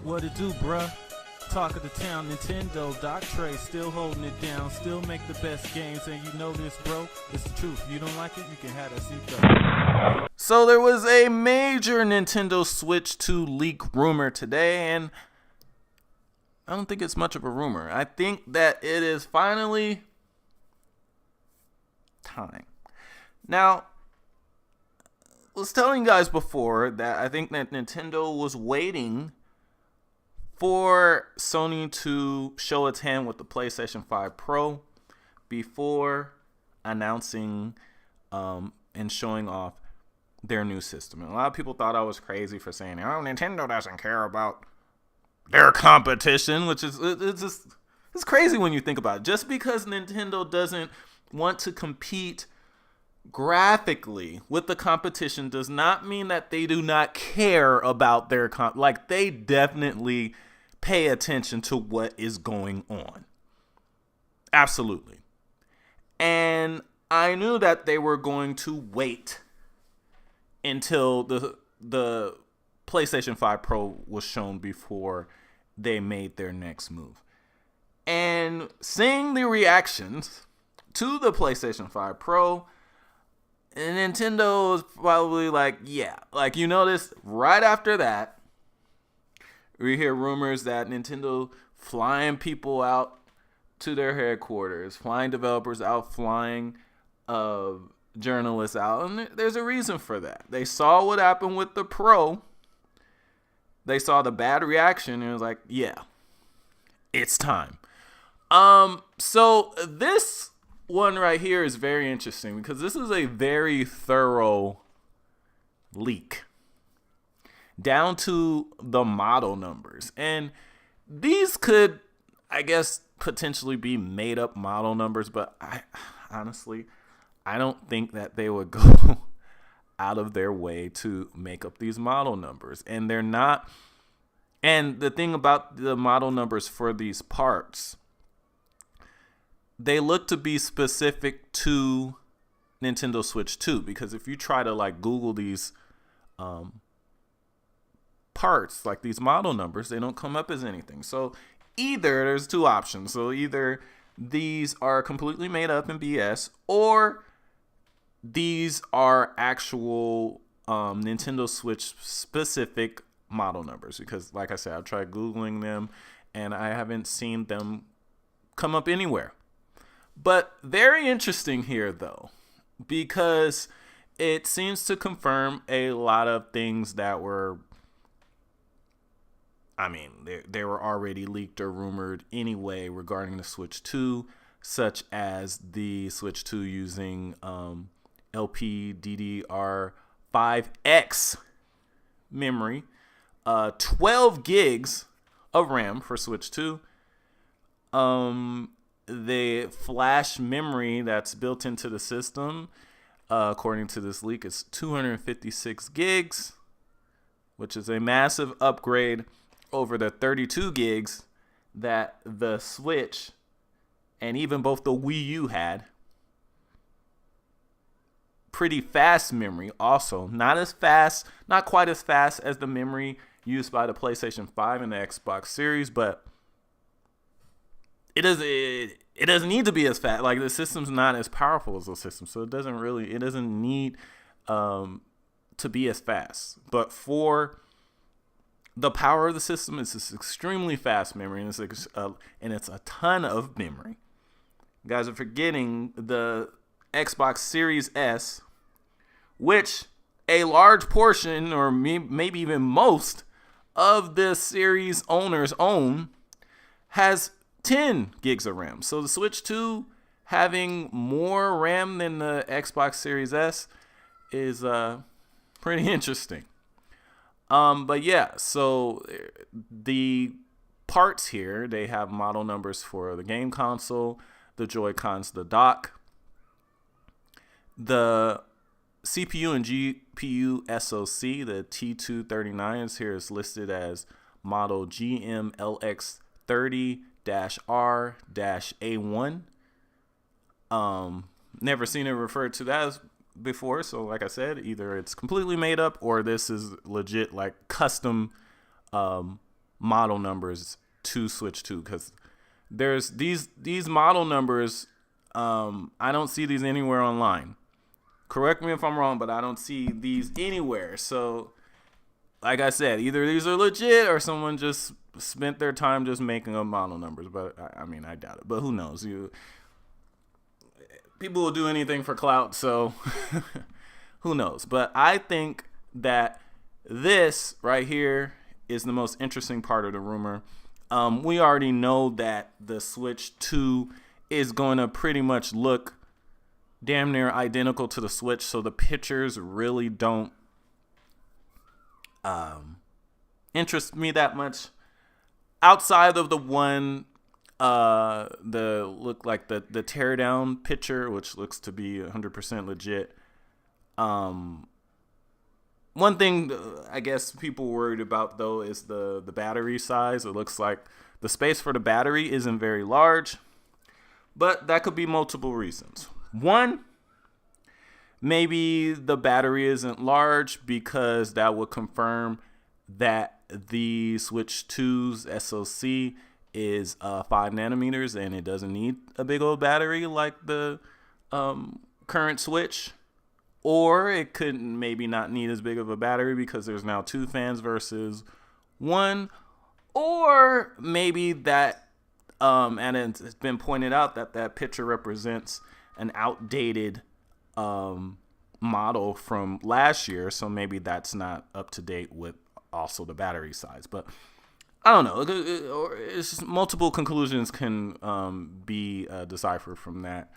What it do, bruh? Talk of the town, Nintendo, Doc Trey still holding it down, still make the best games, and you know this, bro. It's the truth. If you don't like it, you can have that seatbelt. So there was a major Nintendo Switch 2 leak rumor today, and I don't think it's much of a rumor. I think that it is finally time. Now, I was telling you guys before that I think that Nintendo was waiting for Sony to show its hand with the PlayStation 5 Pro before announcing and showing off their new system. And a lot of people thought I was crazy for saying, oh, Nintendo doesn't care about their competition, which is it's crazy when you think about it. Just because Nintendo doesn't want to compete graphically with the competition does not mean that they do not care about their like they definitely pay attention to what is going on. Absolutely. And I knew that they were going to wait until the PlayStation 5 Pro was shown before they made their next move. And seeing the reactions to the PlayStation 5 Pro, Nintendo is probably like, yeah. Like, you notice right after that, we hear rumors that Nintendo flying people out to their headquarters, flying developers out, flying journalists out. And there's a reason for that. They saw what happened with the Pro. They saw the bad reaction and it was like, yeah, it's time. So this one right here is very interesting because this is a very thorough leak down to the model numbers. And these could, I guess, potentially be made up model numbers, but I don't think that they would go out of their way to make up these model numbers. And they're not. And the thing about the model numbers for these parts, they look to be specific to Nintendo Switch 2, because if you try to like Google these parts, like these model numbers, they don't come up as anything. So either there's two options. So either these are completely made up in BS, or these are actual Nintendo Switch specific model numbers, because like I said, I've tried Googling them and I haven't seen them come up anywhere. But very interesting here though, because it seems to confirm a lot of things that were, they were already leaked or rumored anyway regarding the Switch 2, such as the Switch 2 using LPDDR5X memory, 12 gigs of RAM for Switch 2. The flash memory that's built into the system, according to this leak, is 256 gigs, which is a massive upgrade over the 32 gigs that the Switch and even both the Wii U had. Pretty fast memory also. Not quite as fast as the memory used by the PlayStation 5 and the Xbox Series, but it doesn't need to be as fast. Like, the system's not as powerful as those systems, so it doesn't need to be as fast. But for the power of the system, it's this extremely fast memory, and it's a ton of memory. You guys are forgetting the Xbox Series S, which a large portion, or maybe even most, of the series owners own, has 10 gigs of RAM. So the Switch 2 having more RAM than the Xbox Series S is pretty interesting. But yeah, so the parts here, they have model numbers for the game console, the Joy-Cons, the dock, the CPU and GPU SoC, the T239 here is listed as model GMLX30-R-A1. Never seen it referred to that as before, so like I said, either it's completely made up or this is legit like custom model numbers to Switch 2, because there's these model numbers. I don't see these anywhere online. Correct me if I'm wrong, but I don't see these anywhere. So, like I said, either these are legit or someone just spent their time just making up model numbers. But I mean, I doubt it. But who knows? People will do anything for clout, so who knows? But I think that this right here is the most interesting part of the rumor. We already know that the Switch 2 is going to pretty much look damn near identical to the Switch, so the pictures really don't interest me that much. Outside of the one, the look like the teardown picture, which looks to be 100% legit. One thing I guess people worried about though is the battery size. It looks like the space for the battery isn't very large, but that could be multiple reasons. One, maybe the battery isn't large because that would confirm that the Switch 2's SoC is 5 nanometers and it doesn't need a big old battery like the current Switch. Or it could maybe not need as big of a battery because there's now 2 fans versus 1. Or maybe that, and it's been pointed out that picture represents an outdated model from last year, so maybe that's not up to date with also the battery size. But I don't know. It's just multiple conclusions can be deciphered from that.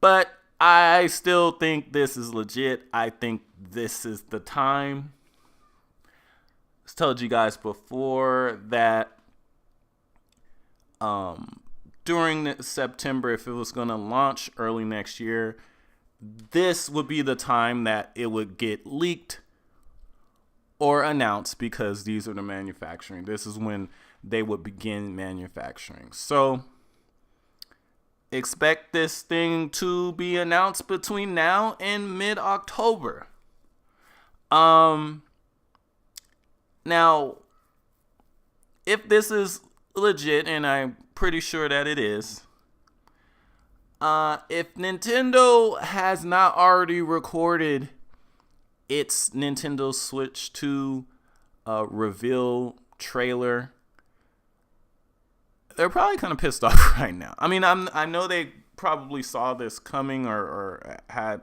But I still think this is legit. I think this is the time. I told you guys before that during September, if it was going to launch early next year, this would be the time that it would get leaked or announced, because these are the manufacturing. This is when they would begin manufacturing. So expect this thing to be announced between now and mid-October. Now, if this is legit, and I'm pretty sure that it is, if Nintendo has not already recorded its Nintendo Switch 2 reveal trailer, they're probably kind of pissed off right now. I mean, I know they probably saw this coming or had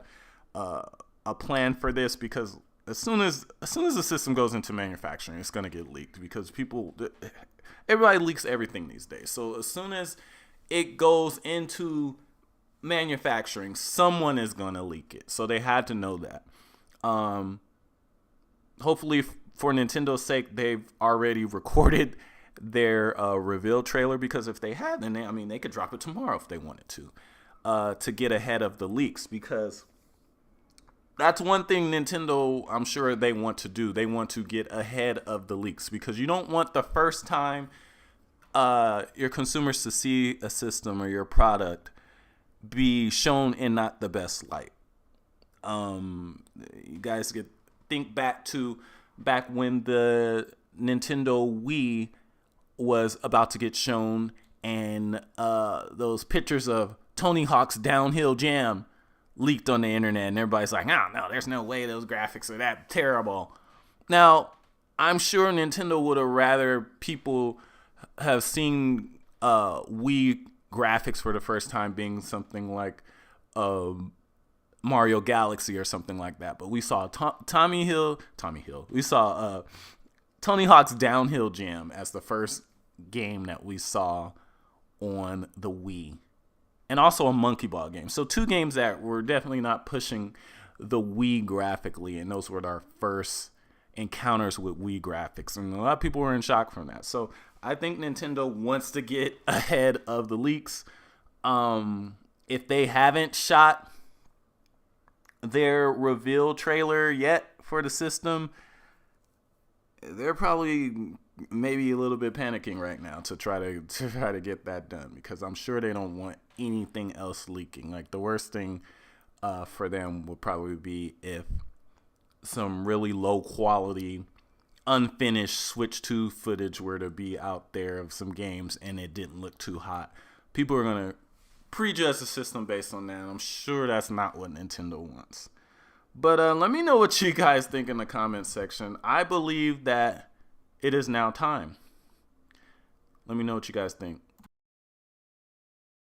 a plan for this, because as soon as the system goes into manufacturing, it's gonna get leaked, because everybody leaks everything these days. So as soon as it goes into manufacturing, someone is gonna leak it. So they had to know that. Hopefully, for Nintendo's sake, they've already recorded their reveal trailer, because if they had, then they could drop it tomorrow if they wanted to get ahead of the leaks, because that's one thing Nintendo, I'm sure they want to do. They want to get ahead of the leaks, because you don't want the first time your consumers to see a system or your product be shown in not the best light. You guys could think back when the Nintendo Wii was about to get shown, and those pictures of Tony Hawk's Downhill Jam leaked on the internet, and everybody's like, "Oh no, there's no way those graphics are that terrible." Now, I'm sure Nintendo would have rather people have seen Wii graphics for the first time being something like Mario Galaxy or something like that. But we saw Tommy Hill. We saw Tony Hawk's Downhill Jam as the first game that we saw on the Wii. And also a Monkey Ball game. So 2 games that were definitely not pushing the Wii graphically, and those were our first encounters with Wii graphics. And a lot of people were in shock from that. So I think Nintendo wants to get ahead of the leaks. If they haven't shot their reveal trailer yet for the system, they're probably maybe a little bit panicking right now to try to get that done, because I'm sure they don't want anything else leaking. Like, the worst thing for them would probably be if some really low quality unfinished Switch 2 footage were to be out there of some games and it didn't look too hot, people are going to prejudge the system based on that. I'm sure that's not what Nintendo wants. But let me know what you guys think in the comment section. I believe that it is now time. Let me know what you guys think.